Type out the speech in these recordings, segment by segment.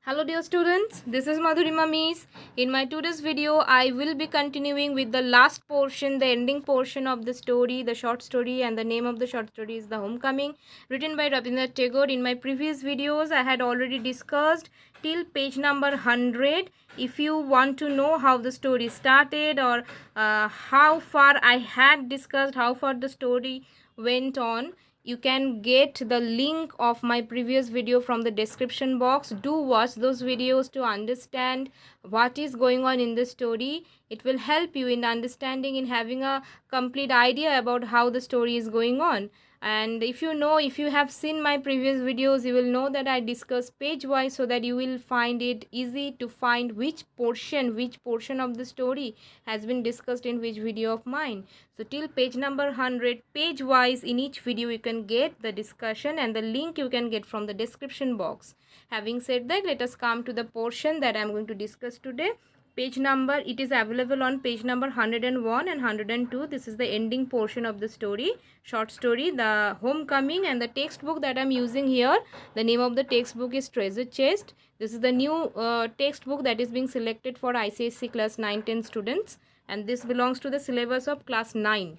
Hello dear students, this is Madhurima Miss. In my today's video, I will be continuing with the last portion, the ending portion of the story, the short story, and the name of the short story is The Homecoming, written by Rabindranath Tagore. In my previous videos, I had already discussed till page number 100. If you want to know how the story started or how far I had discussed, how far the story went on, you can get the link of my previous video from the description box. Do watch those videos to understand what is going on in the story. It will help you in understanding, in having a complete idea about how the story is going on. And if you have seen my previous videos, you will know that I discuss page wise, so that you will find it easy to find which portion of the story has been discussed in which video of mine. So till page number 100, page wise in each video you can get the discussion, and the link you can get from the description box. Having said that, let us come to the portion that I am going to discuss today. Page number, it is available on page number 101 and 102. This is the ending portion of the story, short story, The Homecoming. And the textbook that I am using here, the name of the textbook is Treasure Chest. This is the new textbook that is being selected for ICSE class 9-10 students, and this belongs to the syllabus of class 9.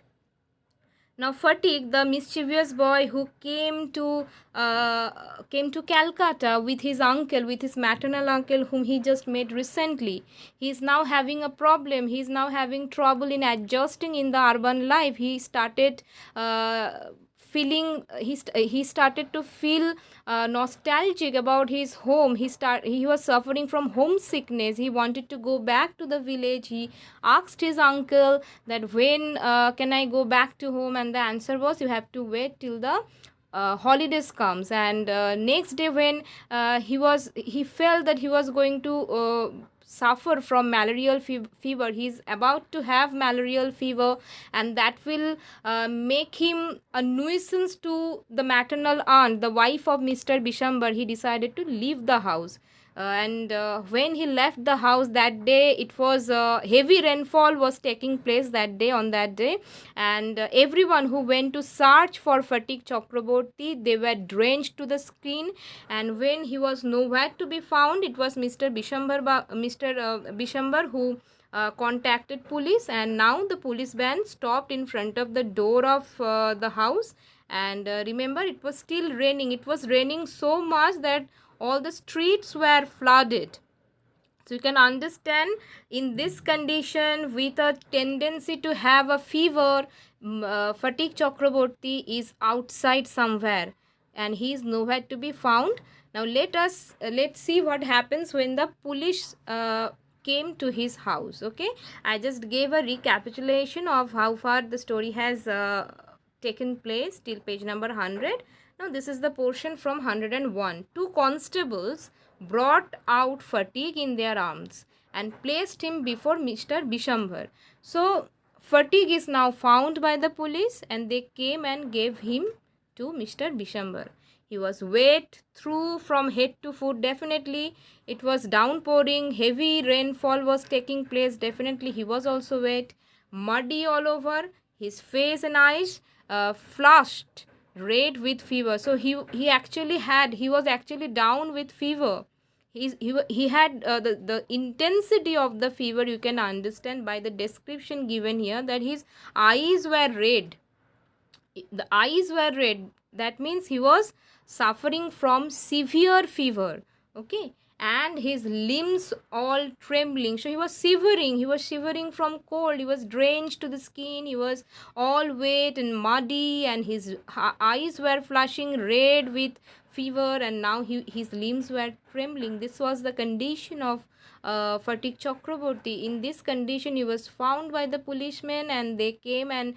Now Fatigue, the mischievous boy who came to Calcutta with his uncle, with his maternal uncle whom he just met recently, he is now having a problem. He is now having trouble in adjusting in the urban life. He started he started to feel nostalgic about his home. He was suffering from homesickness. He wanted to go back to the village. He asked his uncle that when can I go back to home, and the answer was, you have to wait till the holidays comes. And next day, when he felt that he was going to suffer from malarial fever. He is about to have malarial fever, and that will make him a nuisance to the maternal aunt, the wife of Mr. Bishambar. He decided to leave the house. And when he left the house that day, it was heavy rainfall was taking place that day, on that day. And everyone who went to search for Fatigue Chakraborty, they were drenched to the skin. And when he was nowhere to be found, it was Mr. Bishambar who contacted police. And now the police van stopped in front of the door of the house. And remember, it was still raining. It was raining so much that all the streets were flooded. So you can understand, in this condition, with a tendency to have a fever, Fatigue Chakraborty is outside somewhere, and he is nowhere to be found. Now let's see what happens when the police came to his house. Okay, I just gave a recapitulation of how far the story has taken place till page number 100. Now this is the portion from 101. Two constables brought out Fatigue in their arms and placed him before Mr. Bishambar. So Fatigue is now found by the police, and they came and gave him to Mr. Bishambar. He was wet through from head to foot. Definitely it was downpouring, heavy rainfall was taking place. Definitely he was also wet, muddy all over. His face and eyes flushed red with fever. So he was actually down with fever. He had the intensity of the fever. You can understand by the description given here that his eyes were red. The eyes were red. That means he was suffering from severe fever. Okay, and his limbs all trembling. So he was shivering from cold. He was drenched to the skin. He was all wet and muddy, and his eyes were flashing red with fever, and now his limbs were trembling. This was the condition of Fatigue Chakraborty. In this condition, he was found by the policemen, and they came and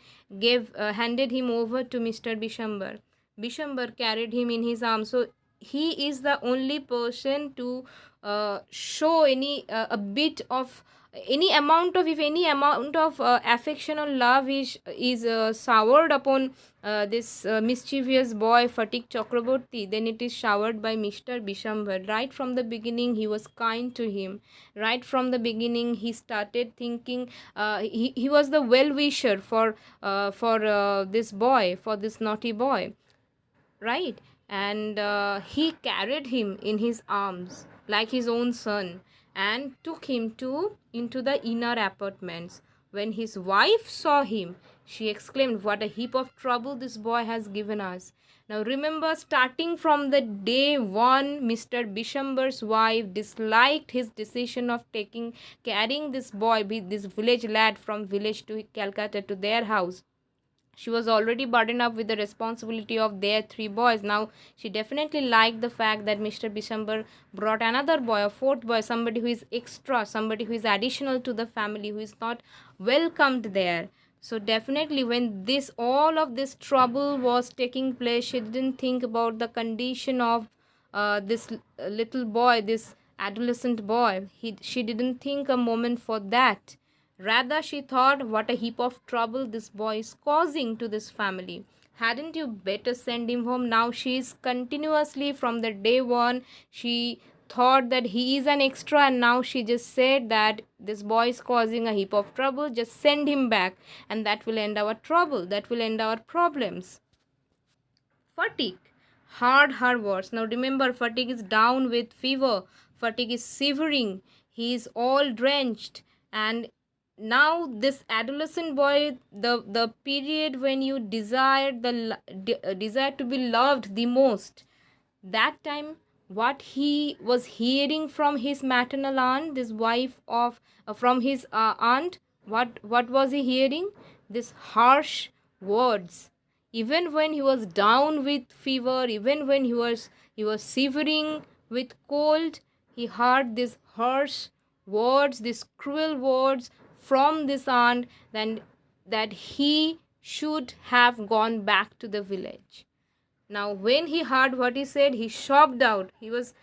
handed him over to Mr. Bishambar. Bishambar carried him in his arms. So he is the only person to show any a bit of any amount of, if any amount of affection or love is showered upon this mischievous boy Fatigue Chakraborty, then it is showered by Mr. Bishambar. Right from the beginning, he was kind to him. Right from the beginning, he started thinking, he was the well-wisher for this boy, for this naughty boy, right? And he carried him in his arms. like his own son, and took him into the inner apartments. When his wife saw him, she exclaimed, "What a heap of trouble this boy has given us." Now remember, starting from the day one, Mr. Bishamber's wife disliked his decision of carrying this boy, this village lad, from village to Calcutta to their house. She was already burdened up with the responsibility of their three boys. Now she definitely liked the fact that Mr. Bishamber brought another boy, a fourth boy, somebody who is extra, somebody who is additional to the family, who is not welcomed there. So definitely when this all of this trouble was taking place, she didn't think about the condition of this little boy, this adolescent boy. She didn't think a moment for that. Rather, she thought, "What a heap of trouble this boy is causing to this family. Hadn't you better send him home?" Now she is continuously, from the day one, she thought that he is an extra, and now she just said that this boy is causing a heap of trouble, just send him back, and that will end our trouble, that will end our problems. Fatigue. Hard words. Now remember, fatigue is down with fever. Fatigue is shivering. He is all drenched. And now this adolescent boy, the period when you desire to be loved the most, that time what he was hearing from his maternal aunt, this wife of from his aunt, what was he hearing? This harsh words. Even when he was down with fever, even when he was shivering with cold, he heard these harsh words, these cruel words from this aunt, then that he should have gone back to the village. Now when he heard what he said, he sobbed out. He was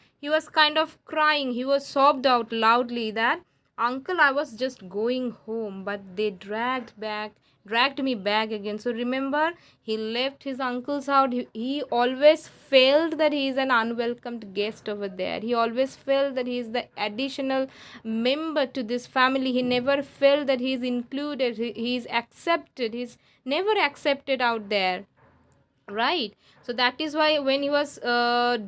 kind of crying. He was sobbed out loudly that, "Uncle, I was just going home, but they dragged me back again." So remember, he left his uncle's house. He always felt that he is an unwelcomed guest over there. He always felt that he is the additional member to this family. He never felt that he is included. He is accepted. He's never accepted out there, right? So that is why when he was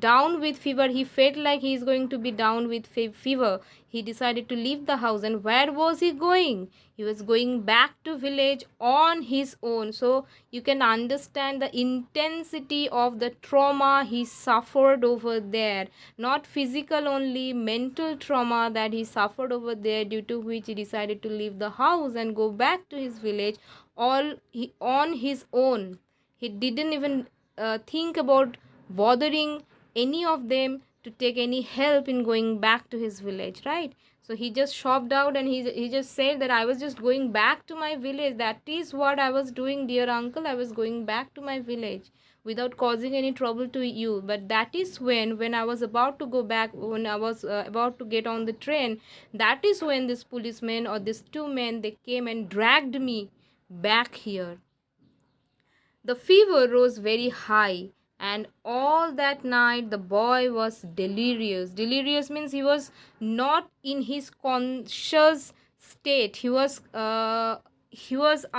down with fever, he felt like he is going to be down with fever, he decided to leave the house. And where was he going? He was going back to village on his own. So you can understand the intensity of the trauma he suffered over there. Not physical only, mental trauma that he suffered over there, due to which he decided to leave the house and go back to his village on his own. He didn't even think about bothering any of them to take any help in going back to his village, right? So he just shopped out, and he just said that, "I was just going back to my village. That is what I was doing, dear uncle. I was going back to my village without causing any trouble to you." But that is when I was about to go back, when I was about to get on the train, that is when this policeman, or these two men, they came and dragged me back here. The fever rose very high, and all that night the boy was delirious. Delirious means he was not in his conscious state. He was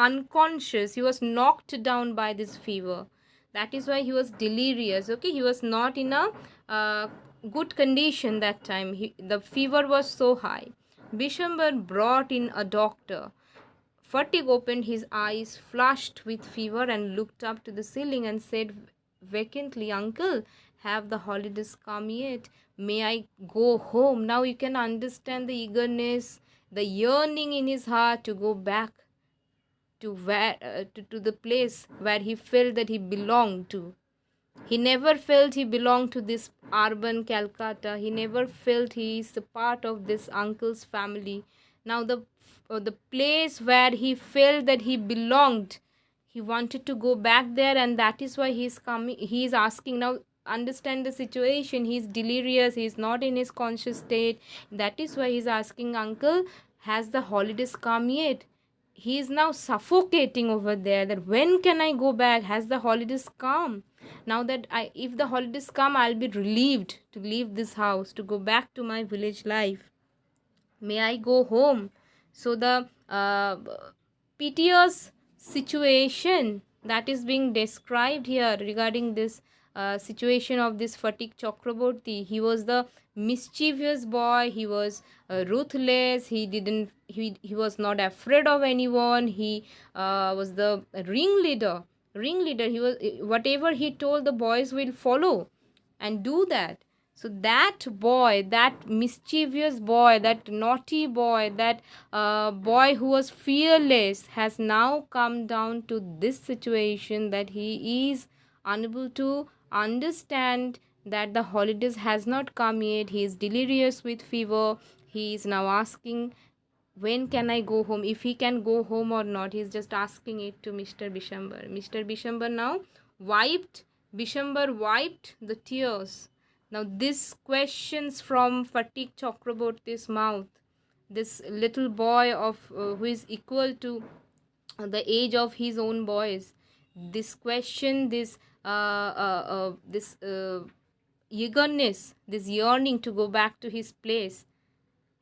unconscious. He was knocked down by this fever. That is why he was delirious. Okay, he was not in a good condition that time. The fever was so high. Bishamber brought in a doctor. Fatigue opened his eyes, flushed with fever, and looked up to the ceiling and said vacantly, "Uncle, have the holidays come yet? May I go home?" Now you can understand the eagerness, the yearning in his heart to go back to the place where he felt that he belonged to. He never felt he belonged to this urban Calcutta. He never felt he is a part of this uncle's family. Now the place where he felt that he belonged, he wanted to go back there, and that is why he is coming. He is asking. Now understand the situation. He is delirious. He is not in his conscious state. That is why he is asking, "Uncle, has the holidays come yet?" He is now suffocating over there, that when can I go back? Has the holidays come? Now that if the holidays come, I'll be relieved to leave this house, to go back to my village life. May I go home? So the piteous situation that is being described here regarding this situation of this Fatik Chakraborty. He was the mischievous boy. He was ruthless. He was not afraid of anyone. He was the ringleader. He was, whatever he told, the boys will follow and do that. So that boy, that mischievous boy, that naughty boy, that boy who was fearless, has now come down to this situation that he is unable to understand that the holidays has not come yet. He is delirious with fever. He is now asking, when can I go home, if he can go home or not. He's just asking it to Mr. Bishambar. Mr. Bishambar now wiped the tears. Now this questions from Fatik Chakraborty's mouth, this little boy of who is equal to the age of his own boys. This question, this eagerness, this yearning to go back to his place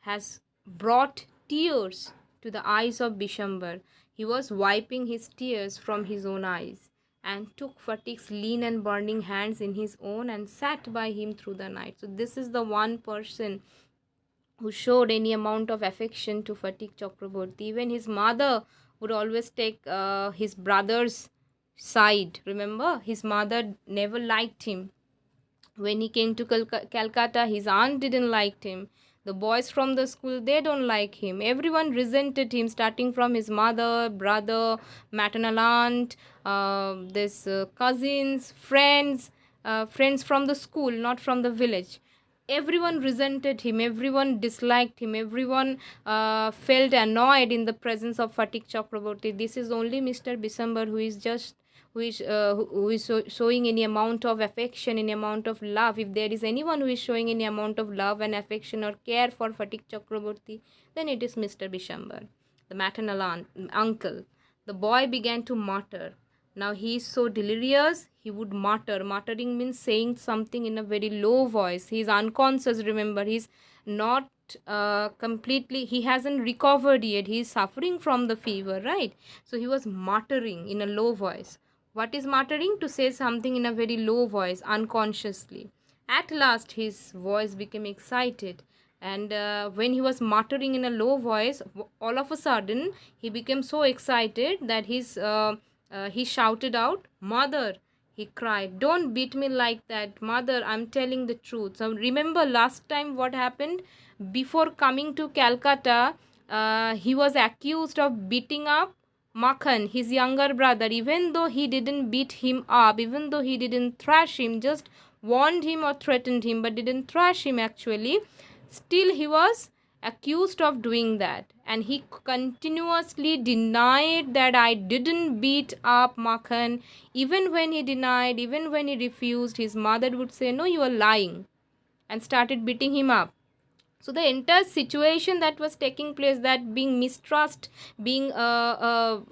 has brought tears to the eyes of Bishambar. He was wiping his tears from his own eyes and took Fatik's lean and burning hands in his own and sat by him through the night. So this is the one person who showed any amount of affection to Fatik Chakraborty. Even his mother would always take his brother's side. Remember, his mother never liked him. When he came to Calcutta, his aunt didn't like him. The boys from the school, they don't like him. Everyone resented him, starting from his mother, brother, maternal aunt, this cousins, friends from the school, not from the village. Everyone resented him, everyone disliked him, everyone felt annoyed in the presence of Fatik Chakraborty. This is only Mr. Bisambar who is showing any amount of affection, any amount of love. If there is anyone who is showing any amount of love and affection or care for Fatik Chakraborty, then it is Mr. Bishambar, the maternal uncle. The boy began to mutter. Now he is so delirious, he would mutter. Muttering means saying something in a very low voice. He is unconscious, remember. He is not completely, he hasn't recovered yet. He is suffering from the fever, right? So he was muttering in a low voice. What is muttering? To say something in a very low voice, unconsciously. At last, his voice became excited. And when he was muttering in a low voice, all of a sudden, he became so excited that he shouted out, "Mother!" He cried, "Don't beat me like that. Mother, I'm telling the truth." So remember last time what happened? Before coming to Calcutta, he was accused of beating up Makhan, his younger brother. Even though he didn't beat him up, even though he didn't thrash him, just warned him or threatened him, but didn't thrash him actually, still he was accused of doing that. And he continuously denied that I didn't beat up Makhan. Even when he denied, even when he refused, his mother would say, "No, you are lying," and started beating him up. So the entire situation that was taking place, that being mistrust, being called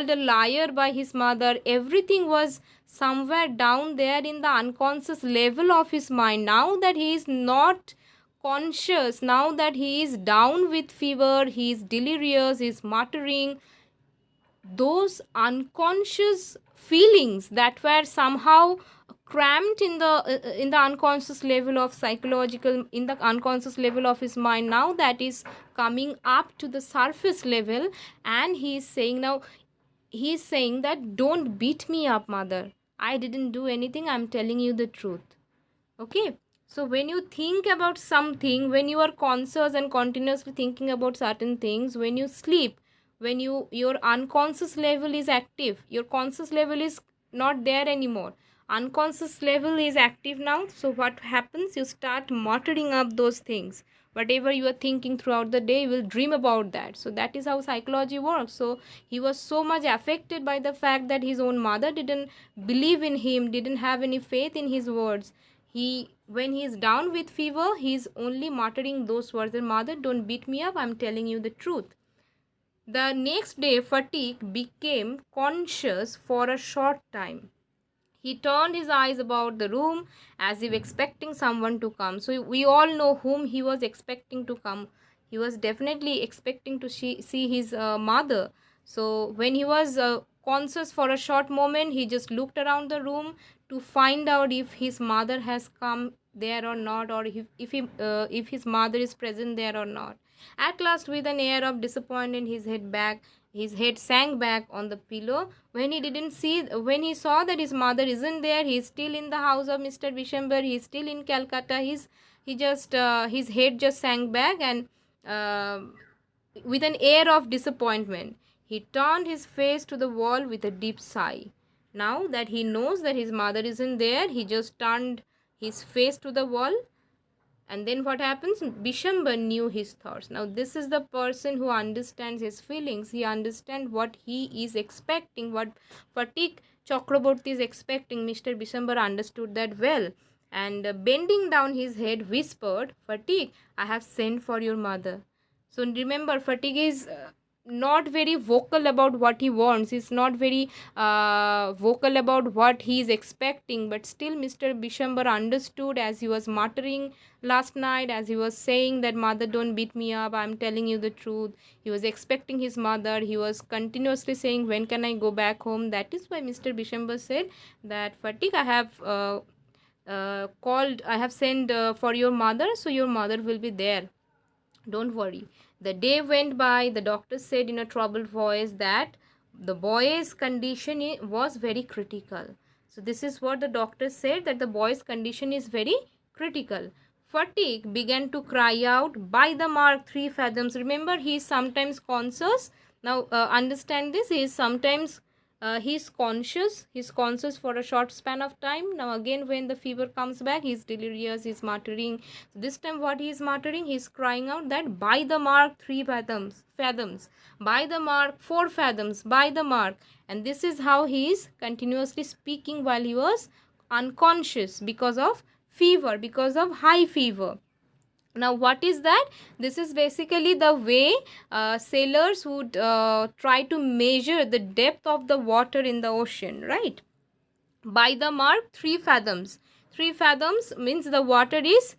a liar by his mother, everything was somewhere down there in the unconscious level of his mind. Now that he is not conscious, now that he is down with fever, he is delirious, he is muttering, those unconscious feelings that were somehow cramped in the unconscious level of psychological, in the unconscious level of his mind, now that is coming up to the surface level. And he is saying, now he is saying that, "Don't beat me up, mother. I didn't do anything. I'm telling you the truth." Okay. So when you think about something, when you are conscious and continuously thinking about certain things, when you sleep, when your unconscious level is active, your conscious level is not there anymore, unconscious level is active now. So what happens? You start muttering up those things. Whatever you are thinking throughout the day, you will dream about that. So that is how psychology works. So he was so much affected by the fact that his own mother didn't believe in him, didn't have any faith in his words. When he is down with fever, he is only muttering those words, "Mother, don't beat me up, I'm telling you the truth." The next day, Fatik became conscious for a short time. He turned his eyes about the room as if expecting someone to come. So we all know whom he was expecting to come. He was definitely expecting to see his mother. So when he was conscious for a short moment. He just looked around the room to find out if his mother has come there or not, or if his mother is present there or not. At last, with an air of disappointment, his head sank back on the pillow. When he saw that his mother isn't there, he is still in the house of Mr. Bishamber, he is still in Calcutta. His head just sank back, and uh, with an air of disappointment, he turned his face to the wall with a deep sigh. Now that he knows that his mother isn't there, he just turned his face to the wall. And then what happens? Bishamber knew his thoughts. Now this is the person who understands his feelings. He understands what he is expecting, what Fatick Chakraborty is expecting. Mr. Bishamber understood that well. And bending down his head, whispered, "Fatick, I have sent for your mother." So remember, Fatick is not very vocal about what he wants. He's not very vocal about what he is expecting. But still, Mr. Bishamber understood, as he was muttering last night, as he was saying that, "Mother, don't beat me up. I'm telling you the truth." He was expecting his mother. He was continuously saying, "When can I go back home?" That is why Mr. Bishamber said that, "Fatick, I have I have sent for your mother, so your mother will be there. Don't worry." The day went by. The doctor said in a troubled voice that the boy's condition was very critical. So this is what the doctor said, that the boy's condition is very critical. Fatick began to cry out, "By the mark, 3 fathoms." Remember, he is sometimes conscious. Now understand this. He's conscious for a short span of time. Now again, when the fever comes back, he's delirious, he's muttering. So this time what he is muttering, he's crying out that, "By the mark, 3 fathoms, by the mark, 4 fathoms, by the mark." And this is how he is continuously speaking while he was unconscious because of fever, because of high fever. Now what is that? This is basically the way sailors would try to measure the depth of the water in the ocean, right? By the mark, 3 fathoms. 3 fathoms means the water is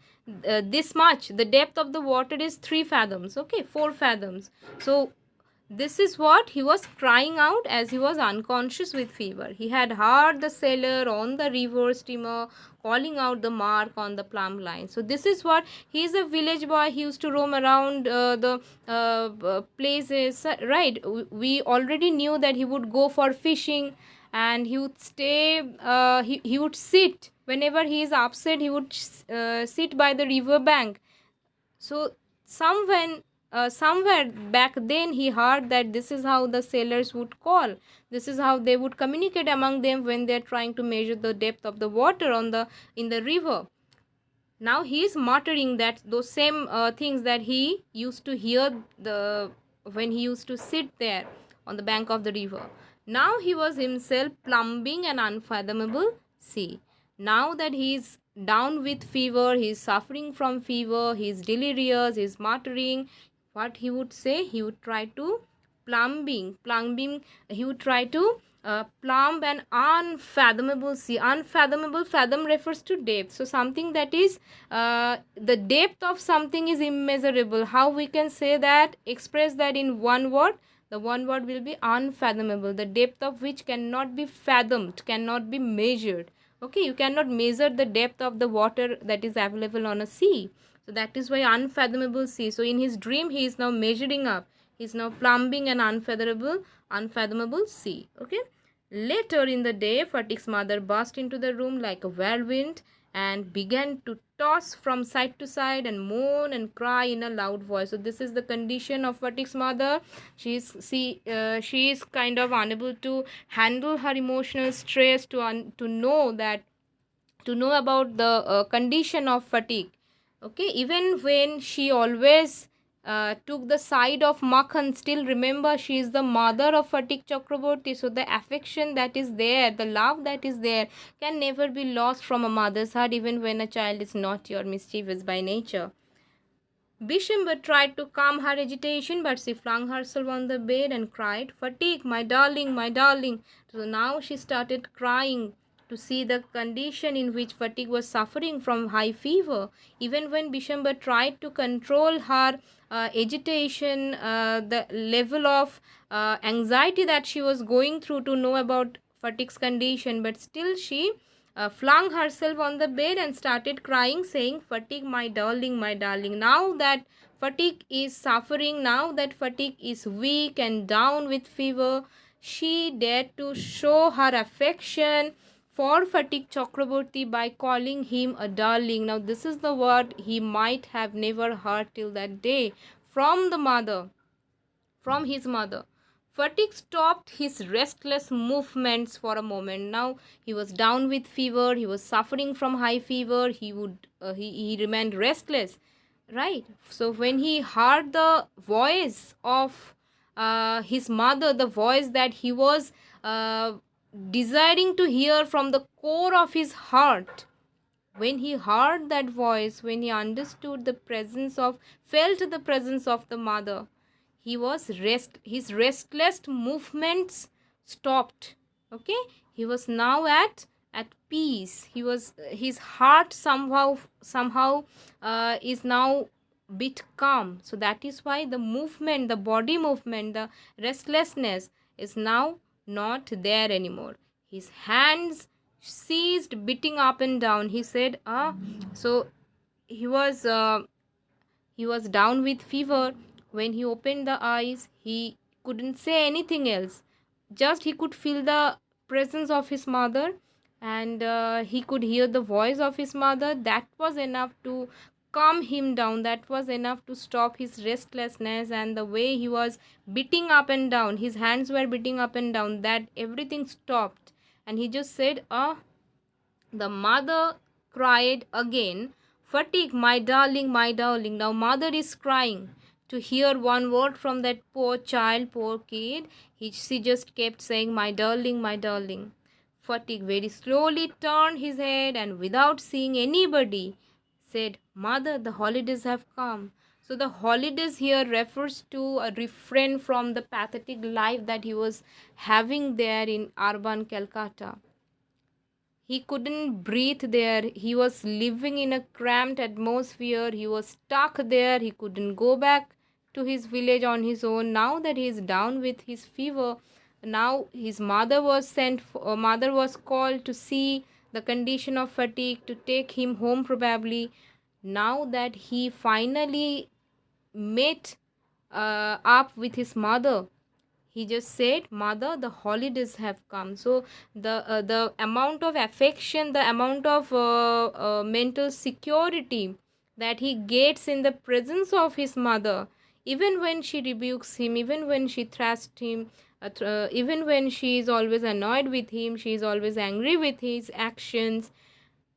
this much. The depth of the water is 3 fathoms. Okay, 4 fathoms. So this is what he was crying out as he was unconscious with fever. He had heard the sailor on the river steamer calling out the mark on the plumb line. So this is what, he is a village boy. He used to roam around the places, right? We already knew that he would go for fishing, and he would stay, he would sit. Whenever he is upset, he would sit by the river bank. So somewhere back then, he heard that this is how the sailors would call. This is how they would communicate among them when they are trying to measure the depth of the water in the river. Now he is muttering that those same things that he used to hear when he used to sit there on the bank of the river. Now he was himself plumbing an unfathomable sea. Now that he is down with fever, he is suffering from fever, he is delirious, he is muttering. What he would say? He would try to plumbing. He would try to plumb an unfathomable sea. Unfathomable, fathom refers to depth. So something that is the depth of something is immeasurable. How we can say that, express that in one word? The one word will be unfathomable, the depth of which cannot be fathomed, cannot be measured. Okay, you cannot measure the depth of the water that is available on a sea. So that is why unfathomable sea. So in his dream, he is now measuring up. He is now plumbing an unfathomable sea. Okay. Later in the day, Fatick's mother burst into the room like a whirlwind and began to toss from side to side and moan and cry in a loud voice. So this is the condition of Fatick's mother. She is kind of unable to handle her emotional stress, to know about the condition of fatigue. Okay, even when she always took the side of Makhan, still remember she is the mother of Fatick Chakraborty. So the affection that is there, the love that is there, can never be lost from a mother's heart, even when a child is naughty or mischievous by nature. Bishamber tried to calm her agitation, but she flung herself on the bed and cried, "Fatick, my darling, my darling." So now she started crying to see the condition in which Fatigue was suffering from high fever. Even when Bishamber tried to control her agitation, the level of anxiety that she was going through to know about Fatigue's condition, but still she flung herself on the bed and started crying, saying, Fatigue, my darling, my darling. Now that Fatigue is suffering, now that Fatigue is weak and down with fever, she dared to show her affection for Fatigue Chakraborty by calling him a darling. Now, this is the word he might have never heard till that day from the mother, from his mother. Fatigue stopped his restless movements for a moment. Now he was down with fever. He was suffering from high fever. He remained restless, right? So when he heard the voice of his mother, the voice that he was desiring to hear from the core of his heart, when he heard that voice, when he understood the presence of, felt the presence of the mother, his restless movements stopped. Okay, he was now at peace. His heart somehow is now bit calm. So that is why the movement, the body movement, the restlessness is now not there anymore. His hands ceased beating up and down. He said, so he was down with fever. When he opened the eyes, he couldn't say anything else. Just he could feel the presence of his mother, and he could hear the voice of his mother. That was enough to calm him down. That was enough to stop his restlessness. And the way he was beating up and down, his hands were beating up and down, that everything stopped. And he just said, the mother cried again, Fatigue, my darling, my darling. Now mother is crying. To hear one word from that poor child, poor kid, she just kept saying, my darling, my darling. Fatigue very slowly turned his head and without seeing anybody said, Mother, the holidays have come. So the holidays here refers to a refrain from the pathetic life that he was having there in urban Calcutta. He couldn't breathe there. He was living in a cramped atmosphere. He was stuck there. He couldn't go back to his village on his own. Now that he is down with his fever, now his mother was called to see the condition of Fatigue, to take him home probably. Now that he finally met up with his mother, he just said, Mother, the holidays have come. So the amount of affection, the amount of mental security that he gets in the presence of his mother, even when she rebukes him, even when she thrusts him, even when she is always annoyed with him, she is always angry with his actions,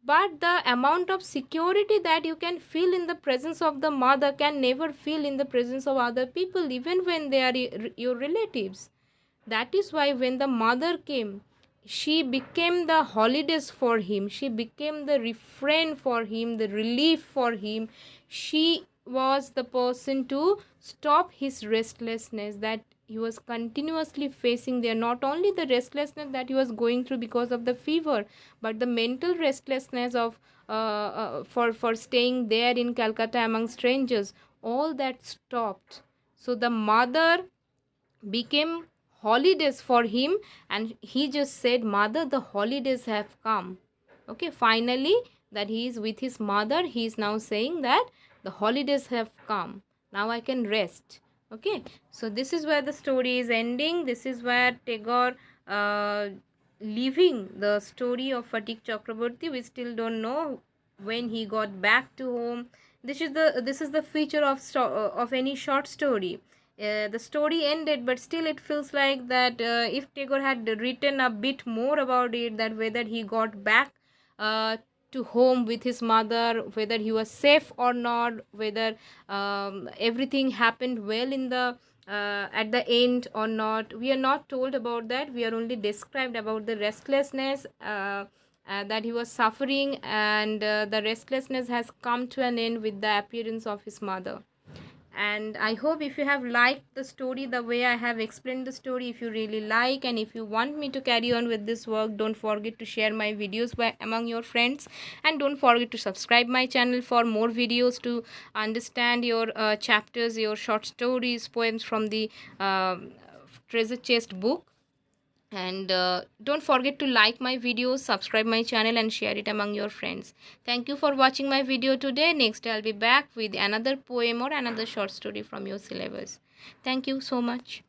but the amount of security that you can feel in the presence of the mother can never feel in the presence of other people, even when they are your relatives. That is why when the mother came, she became the holidays for him. She became the refrain for him, the relief for him. She was the person to stop his restlessness that he was continuously facing there. Not only the restlessness that he was going through because of the fever, but the mental restlessness of for staying there in Calcutta among strangers. All that stopped. So the mother became holidays for him, and he just said, Mother, the holidays have come. Okay, finally that he is with his mother, he is now saying that the holidays have come, now I can rest. Okay, so this is where the story is ending. This is where Tagore leaving the story of Fatigue Chakraborty. We still don't know when he got back to home. This is the feature of any short story. The story ended, but still it feels like that if Tagore had written a bit more about it, that whether he got back to home with his mother, whether he was safe or not, whether everything happened well in the at the end or not, we are not told about that. We are only described about the restlessness that he was suffering, and the restlessness has come to an end with the appearance of his mother. And I hope if you have liked the story the way I have explained the story, if you really like and if you want me to carry on with this work, don't forget to share my videos among your friends, and don't forget to subscribe my channel for more videos to understand your chapters, your short stories, poems from the treasure chest book. And don't forget to like my videos, subscribe my channel, and share it among your friends. Thank you for watching my video today. Next I'll be back with another poem or another short story from your syllabus. Thank you so much.